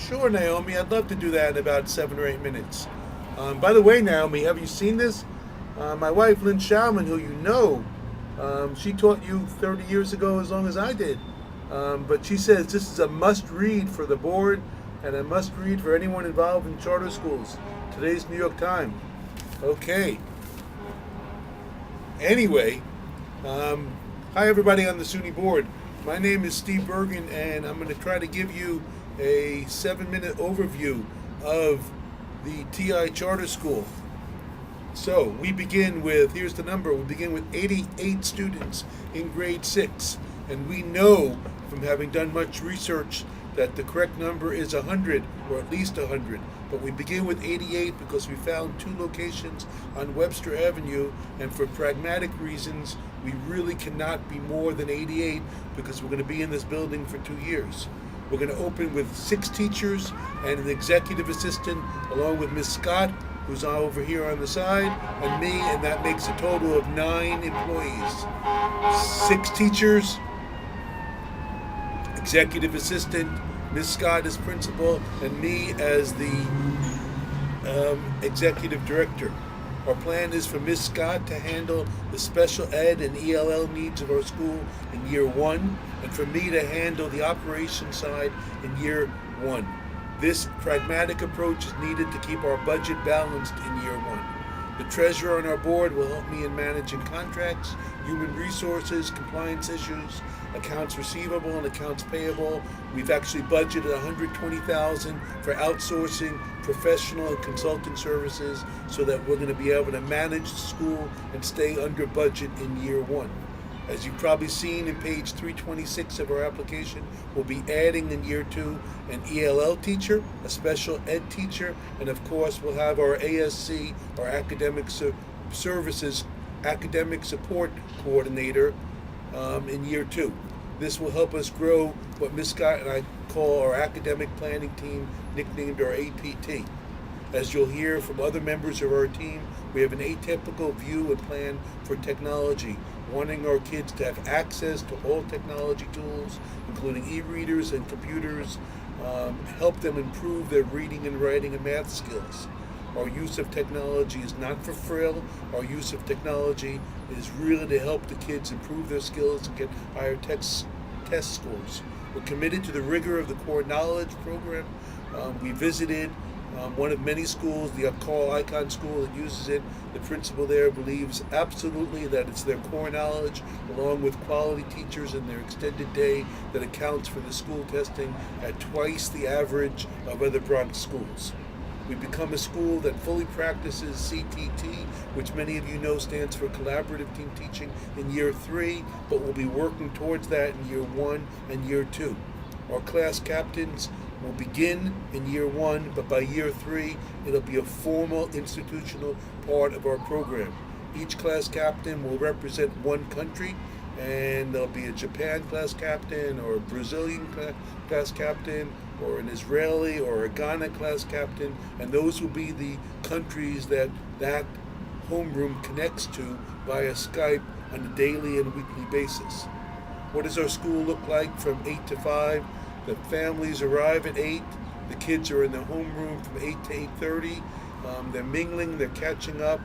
Sure, Naomi. I'd love to do that in about 7 or 8 minutes. By the way, Naomi, have you seen this? My wife, Lynn Schauman, who you know, she taught you 30 years ago as long as I did. But she says this is a must read for the board and a must read for anyone involved in charter schools. Today's New York Times. Okay. Anyway, hi everybody on the SUNY board. My name is Steve Bergen, and I'm going to try to give you a 7-minute overview of the TI Charter School. So we begin with, here's the number, we begin with 88 students in grade 6. And we know from having done much research that the correct number is 100, or at least 100. But we begin with 88 because we found 2 locations on Webster Avenue, and for pragmatic reasons, we really cannot be more than 88 because we're going to be in this building for 2 years. We're going to open with 6 teachers and an executive assistant, along with Miss Scott, who's over here on the side, and me, and that makes a total of 9 employees. 6 teachers, executive assistant, Miss Scott as principal, and me as the executive director. Our plan is for Miss Scott to handle the special ed and ELL needs of our school in year 1, and for me to handle the operations side in year 1. This pragmatic approach is needed to keep our budget balanced in year 1. The treasurer on our board will help me in managing contracts, human resources, compliance issues, accounts receivable and accounts payable. We've actually budgeted $120,000 for outsourcing professional and consulting services so that we're going to be able to manage the school and stay under budget in year 1. As you've probably seen in page 326 of our application, we'll be adding in year 2 an ELL teacher, a special ed teacher, and of course we'll have our ASC, our academic services, academic support coordinator in year 2. This will help us grow what Ms. Scott and I call our academic planning team, nicknamed our APT. As you'll hear from other members of our team, we have an atypical view and plan for technology, wanting our kids to have access to all technology tools, including e-readers and computers, help them improve their reading and writing and math skills. Our use of technology is not for frill. Our use of technology is really to help the kids improve their skills and get higher test scores. We're committed to the rigor of the core knowledge program. We visited one of many schools, the Carl Icahn School that uses it. The principal there believes absolutely that it's their core knowledge, along with quality teachers and their extended day, that accounts for the school testing at twice the average of other Bronx schools. We've become a school that fully practices CTT, which many of you know stands for Collaborative Team Teaching, in year 3, but we'll be working towards that in year 1 and year 2. Our class captains will begin in year 1, but by year 3, it'll be a formal institutional part of our program. Each class captain will represent one country, and there'll be a Japan class captain, or a Brazilian class captain, or an Israeli or a Ghana class captain, and those will be the countries that homeroom connects to via Skype on a daily and weekly basis. What does our school look like from 8 to 5? The families arrive at 8. The kids are in the homeroom from 8 to 8:30. They're mingling, they're catching up.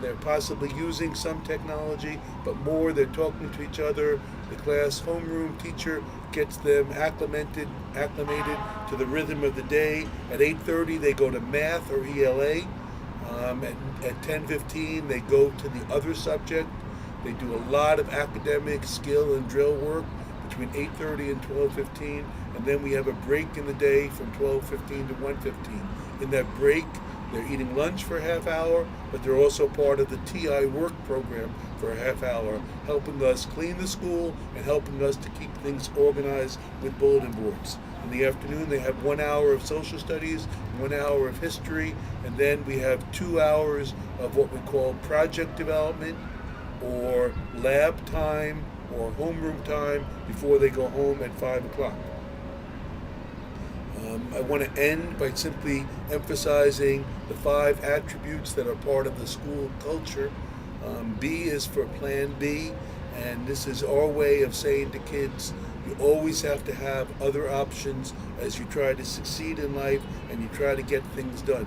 They're possibly using some technology, but more they're talking to each other. The class homeroom teacher gets them acclimated to the rhythm of the day. At 8:30 they go to math or ELA. At 10:15 they go to the other subject. They do a lot of academic skill and drill work between 8:30 and 12:15, and then we have a break in the day from 12:15 to 1:15. In that break, they're eating lunch for a half hour, but they're also part of the TI work program for a half hour, helping us clean the school and helping us to keep things organized with bulletin boards. In the afternoon, they have 1 hour of social studies, 1 hour of history, and then we have 2 hours of what we call project development or lab time or homeroom time before they go home at 5 o'clock. I want to end by simply emphasizing the 5 attributes that are part of the school culture. B is for Plan B, and this is our way of saying to kids, You always have to have other options as you try to succeed in life and you try to get things done.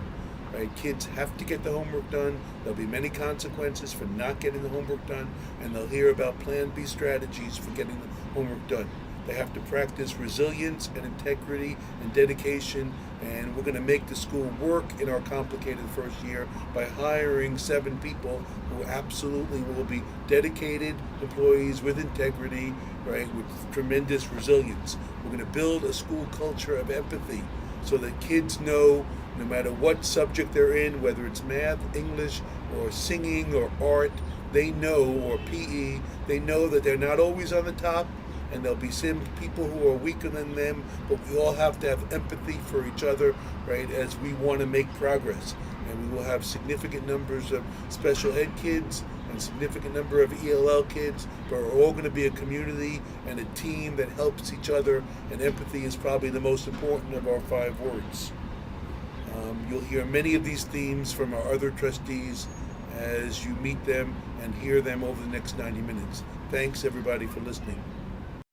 Right? Kids have to get the homework done. There'll be many consequences for not getting the homework done, and they'll hear about Plan B strategies for getting the homework done. They have to practice resilience and integrity and dedication, and we're going to make the school work in our complicated first year by hiring 7 people who absolutely will be dedicated employees with integrity, right, with tremendous resilience. We're going to build a school culture of empathy so that kids know no matter what subject they're in, whether it's math, English, or singing, or art, they know, or PE, they know that they're not always on the top, and there'll be some people who are weaker than them, but we all have to have empathy for each other, right, as we want to make progress. And we will have significant numbers of special ed kids and significant number of ELL kids, but we're all going to be a community and a team that helps each other, and empathy is probably the most important of our 5 words. You'll hear many of these themes from our other trustees as you meet them and hear them over the next 90 minutes. Thanks, everybody, for listening.